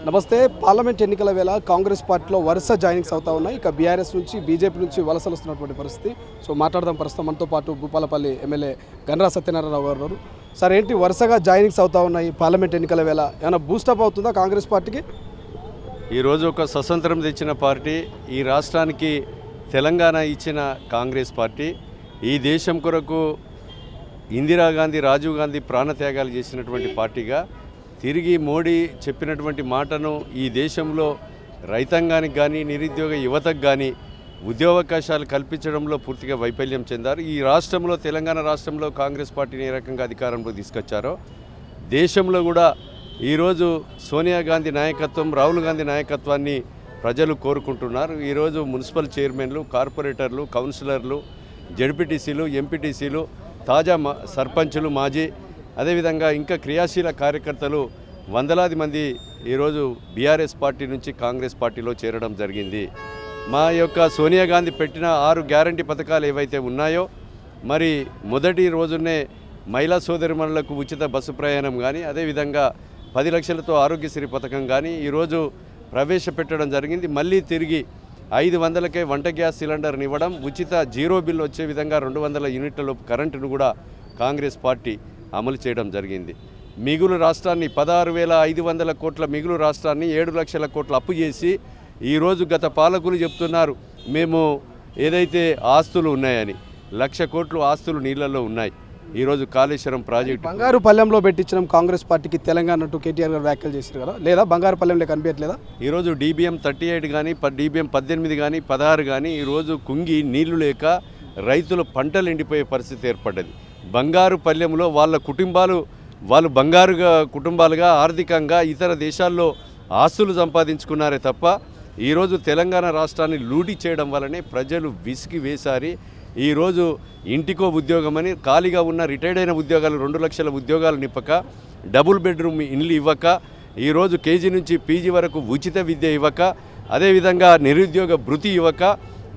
నమస్తే. పార్లమెంట్ ఎన్నికల వేళ కాంగ్రెస్ పార్టీలో వరుస జాయినింగ్స్ అవుతా ఉన్నాయి. ఇక బీఆర్ఎస్ నుంచి బీజేపీ నుంచి వలసలు వస్తున్నటువంటి పరిస్థితి. సో మాట్లాడదాం ప్రస్తుతం మనతో పాటు భూపాలపల్లి ఎమ్మెల్యే గండ్రా సత్యనారాయణ గారు. సార్, ఏంటి వరుసగా జాయినింగ్స్ అవుతా ఉన్నాయి పార్లమెంట్ ఎన్నికల వేళ? ఏమైనా బూస్టప్ అవుతుందా కాంగ్రెస్ పార్టీకి? ఈరోజు ఒక స్వతంత్రం తెచ్చిన పార్టీ, ఈ రాష్ట్రానికి తెలంగాణ ఇచ్చిన కాంగ్రెస్ పార్టీ, ఈ దేశం కొరకు ఇందిరాగాంధీ, రాజీవ్ గాంధీ ప్రాణత్యాగాలు చేసినటువంటి పార్టీగా తిరిగి మోడీ చెప్పినటువంటి మాటను ఈ దేశంలో రైతాంగానికి కానీ నిరుద్యోగ యువతకు కానీ ఉద్యోగావకాశాలు కల్పించడంలో పూర్తిగా వైఫల్యం చెందారు. ఈ రాష్ట్రంలో, తెలంగాణ రాష్ట్రంలో కాంగ్రెస్ పార్టీని ఏ రకంగా అధికారంలో తీసుకొచ్చారో దేశంలో కూడా ఈరోజు సోనియా గాంధీ నాయకత్వం, రాహుల్ గాంధీ నాయకత్వాన్ని ప్రజలు కోరుకుంటున్నారు. ఈరోజు మున్సిపల్ చైర్మన్లు, కార్పొరేటర్లు, కౌన్సిలర్లు, జడ్పీటీసీలు, ఎంపీటీసీలు, తాజా సర్పంచులు, మాజీ, అదేవిధంగా ఇంకా క్రియాశీల కార్యకర్తలు వందలాది మంది ఈరోజు బీఆర్ఎస్ పార్టీ నుంచి కాంగ్రెస్ పార్టీలో చేరడం జరిగింది. మా యొక్క సోనియా గాంధీ పెట్టిన 6 గ్యారంటీ పథకాలు ఏవైతే ఉన్నాయో, మరి మొదటి రోజునే మహిళా సోదరిమణులకు ఉచిత బస్సు ప్రయాణం కానీ, అదేవిధంగా 10 లక్షలతో ఆరోగ్యశ్రీ పథకం కానీ ఈరోజు ప్రవేశపెట్టడం జరిగింది. మళ్ళీ తిరిగి 500కే వంట గ్యాస్ సిలిండర్ని ఇవ్వడం, ఉచిత జీరో బిల్ వచ్చే విధంగా 200 యూనిట్లలోపు కరెంటును కూడా కాంగ్రెస్ పార్టీ అమలు చేయడం జరిగింది. మిగులు రాష్ట్రాన్ని 16,500 కోట్ల మిగులు రాష్ట్రాన్ని 7 లక్షల కోట్ల అప్పు చేసి ఈరోజు గత పాలకులు చెప్తున్నారు మేము ఏదైతే ఆస్తులు ఉన్నాయని, 1,00,000 కోట్లు ఆస్తులు నీళ్లలో ఉన్నాయి. ఈరోజు కాళేశ్వరం ప్రాజెక్టు బంగారు పల్లెంలో పెట్టించడం కాంగ్రెస్ పార్టీకి తెలంగాణ టు కేటీఆర్ గారు వ్యాఖ్యలు చేశారు కదా, లేదా బంగారు పల్లెంలో కనిపించట్లేదా? ఈరోజు DBM 38 కానీ, DBM 18 కానీ, 16 కానీ ఈరోజు కుంగి నీళ్లు లేక రైతుల పంటలు ఎండిపోయే పరిస్థితి ఏర్పడ్డది. బంగారు పల్లెంలో వాళ్ళ కుటుంబాలు, వాళ్ళు బంగారుగా కుటుంబాలుగా ఆర్థికంగా ఇతర దేశాల్లో ఆస్తులు సంపాదించుకున్నారే తప్ప ఈరోజు తెలంగాణ రాష్ట్రాన్ని లూటీ చేయడం వల్లనే ప్రజలు విసిగి వేసారి ఈరోజు ఇంటికో ఉద్యోగమని ఖాళీగా ఉన్న రిటైర్డ్ అయిన ఉద్యోగాలు 2 లక్షల ఉద్యోగాలు నింపక, డబుల్ బెడ్రూమ్ ఇల్లు ఇవ్వక, ఈరోజు కేజీ నుంచి పీజీ వరకు ఉచిత విద్య ఇవ్వక, అదేవిధంగా నిరుద్యోగ భృతి ఇవ్వక,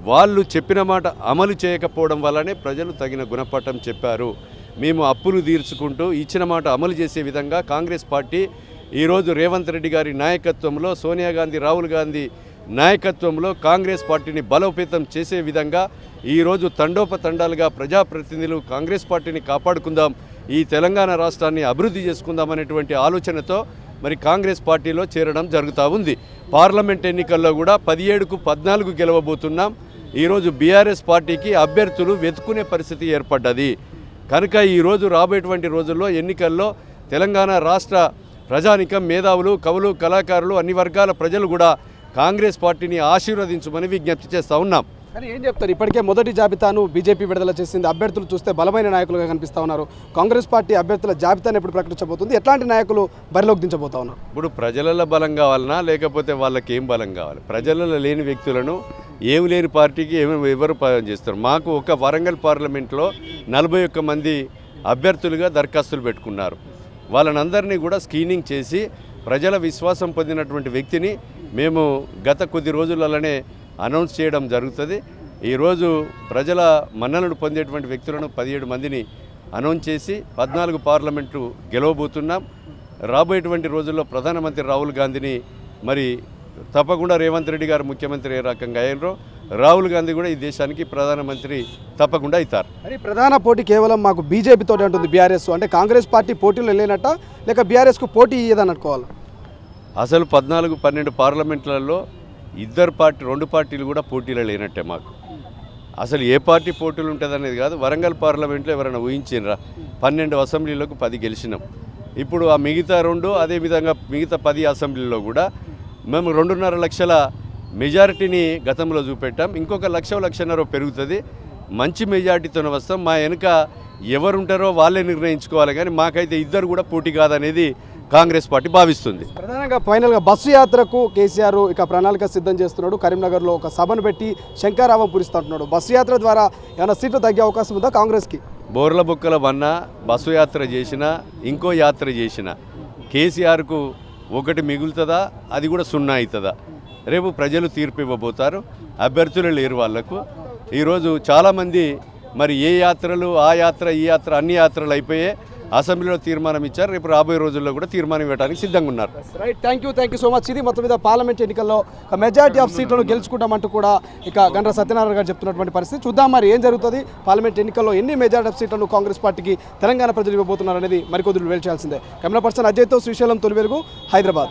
వాళ్ళు చెప్పిన మాట అమలు చేయకపోవడం వల్లనే ప్రజలు తగిన గుణపాఠం చెప్పారు. మేము అప్పులు తీర్చుకుంటూ ఇచ్చిన మాట అమలు చేసే విధంగా కాంగ్రెస్ పార్టీ ఈరోజు రేవంత్ రెడ్డి గారి నాయకత్వంలో, సోనియా గాంధీ, రాహుల్ గాంధీ నాయకత్వంలో కాంగ్రెస్ పార్టీని బలోపేతం చేసే విధంగా ఈరోజు తండోపతండాలుగా ప్రజాప్రతినిధులు కాంగ్రెస్ పార్టీని కాపాడుకుందాం, ఈ తెలంగాణ రాష్ట్రాన్ని అభివృద్ధి చేసుకుందాం అనేటువంటి ఆలోచనతో మరి కాంగ్రెస్ పార్టీలో చేరడం జరుగుతూ ఉంది. పార్లమెంట్ ఎన్నికల్లో కూడా 17కు 14 గెలవబోతున్నాం. ఈరోజు బీఆర్ఎస్ పార్టీకి అభ్యర్థులు వెతుకునే పరిస్థితి ఏర్పడ్డది కనుక ఈరోజు రాబోయేటువంటి రోజుల్లో ఎన్నికల్లో తెలంగాణ రాష్ట్ర ప్రజానికం, మేధావులు, కవులు, కళాకారులు, అన్ని వర్గాల ప్రజలు కూడా కాంగ్రెస్ పార్టీని ఆశీర్వదించమని విజ్ఞప్తి చేస్తూ ఉన్నాం. కానీ ఏం చెప్తారు? ఇప్పటికే మొదటి జాబితాను బీజేపీ విడుదల చేసింది. అభ్యర్థులు చూస్తే బలమైన నాయకులుగా కనిపిస్తూ ఉన్నారు. కాంగ్రెస్ పార్టీ అభ్యర్థుల జాబితాను ఎప్పుడు ప్రకటించబోతుంది? ఎట్లాంటి నాయకులు బరిలోకి దించబోతా ఉన్నారు? ఇప్పుడు ప్రజలలో బలం కావాలన్నా, లేకపోతే వాళ్ళకి ఏం బలం కావాలి? ప్రజలలో లేని వ్యక్తులను, ఏమి లేని పార్టీకి ఎవరు చేస్తారు? మాకు ఒక వరంగల్ పార్లమెంట్లో 41 మంది అభ్యర్థులుగా దరఖాస్తులు పెట్టుకున్నారు. వాళ్ళనందరినీ కూడా స్క్రీనింగ్ చేసి ప్రజల విశ్వాసం పొందినటువంటి వ్యక్తిని మేము గత కొద్ది రోజులలోనే అనౌన్స్ చేయడం జరుగుతుంది. ఈరోజు ప్రజల మన్ననలు పొందేటువంటి వ్యక్తులను 17 మందిని అనౌన్స్ చేసి 14 పార్లమెంట్లు గెలవబోతున్నాం. రాబోయేటువంటి రోజుల్లో ప్రధానమంత్రి రాహుల్ గాంధీని మరి తప్పకుండా రేవంత్ రెడ్డి గారు ముఖ్యమంత్రి ఏ రకంగా అయ్యారో రాహుల్ గాంధీ కూడా ఈ దేశానికి ప్రధానమంత్రి తప్పకుండా అవుతారు. మరి ప్రధాన పోటీ కేవలం మాకు బీజేపీతో ఉంటుంది బీఆర్ఎస్, అంటే కాంగ్రెస్ పార్టీ పోటీలో లేనట్ట, లేక బీఆర్ఎస్కు పోటీ ఇయ్యదని అనుకోవాలి? అసలు 14-12 పార్లమెంట్లలో రెండు పార్టీలు కూడా పోటీలో లేనట్టే. మాకు అసలు ఏ పార్టీ పోటీలు ఉంటుందనేది కాదు. వరంగల్ పార్లమెంట్లో ఎవరైనా ఊహించినరా? 12 అసెంబ్లీలకు 10 గెలిచినాం. ఇప్పుడు ఆ మిగతా 2, అదేవిధంగా మిగతా 10 అసెంబ్లీలో కూడా మేము 2.5 లక్షల మెజారిటీని గతంలో చూపెట్టాం. ఇంకొక 1,00,000-1,50,000 పెరుగుతుంది. మంచి మెజారిటీతోనే వస్తాం. మా వెనుక ఎవరుంటారో వాళ్ళే నిర్ణయించుకోవాలి, కానీ మాకైతే ఇద్దరు కూడా పోటీ కాదనేది కాంగ్రెస్ పార్టీ భావిస్తుంది. ప్రధానంగా ఫైనల్గా బస్సు యాత్రకు కేసీఆర్ ఇక ప్రణాళిక సిద్ధం చేస్తున్నాడు. కరీంనగర్లో ఒక సభను పెట్టి శంకారావం పూరిస్తుంటున్నాడు. బస్సు యాత్ర ద్వారా ఏమైనా సీట్లు తగ్గే అవకాశం ఉందా కాంగ్రెస్కి? బోర్ల బొక్కల వన్న బస్సు యాత్ర చేసినా, ఇంకో యాత్ర చేసినా కేసీఆర్కు ఒకటి మిగులుతుందా? అది కూడా 0 అవుతుందా? రేపు ప్రజలు తీర్పు ఇవ్వబోతారు. అభ్యర్థులు లేరు వాళ్లకు. ఈరోజు చాలామంది మరి ఏ యాత్రలు, ఆ యాత్ర, ఈ యాత్ర, అన్ని యాత్రలు అయిపోయే అసెంబ్లీలో తీర్మానం ఇచ్చారు. రేపు రాబోయే రోజుల్లో కూడా తీర్మానం ఇవ్వడానికి సిద్ధంగా ఉన్నారు. Right, thank you so much. ఇది మొత్తం మీద పార్లమెంట్ ఎన్నికల్లో మెజారిటీ ఆఫ్ సీట్లను గెలుచుకుంటామంటూ కూడా ఇక గండ్ర సత్యనారాయణ గారు చెప్తున్నటువంటి పరిస్థితి. చూద్దాం మరి ఏం జరుగుతుంది, పార్లమెంట్ ఎన్నికల్లో ఎన్ని మెజారిటీ ఆఫ్ సీట్లను కాంగ్రెస్ పార్టీకి తెలంగాణ ప్రజలు ఇవ్వబోతున్నారు అనేది మరికొద్దులు వేల్చాల్సిందే. కెమెరా పర్సన్ అజయ్తో శ్రీశైలం, తొలి వెలుగు, హైదరాబాద్.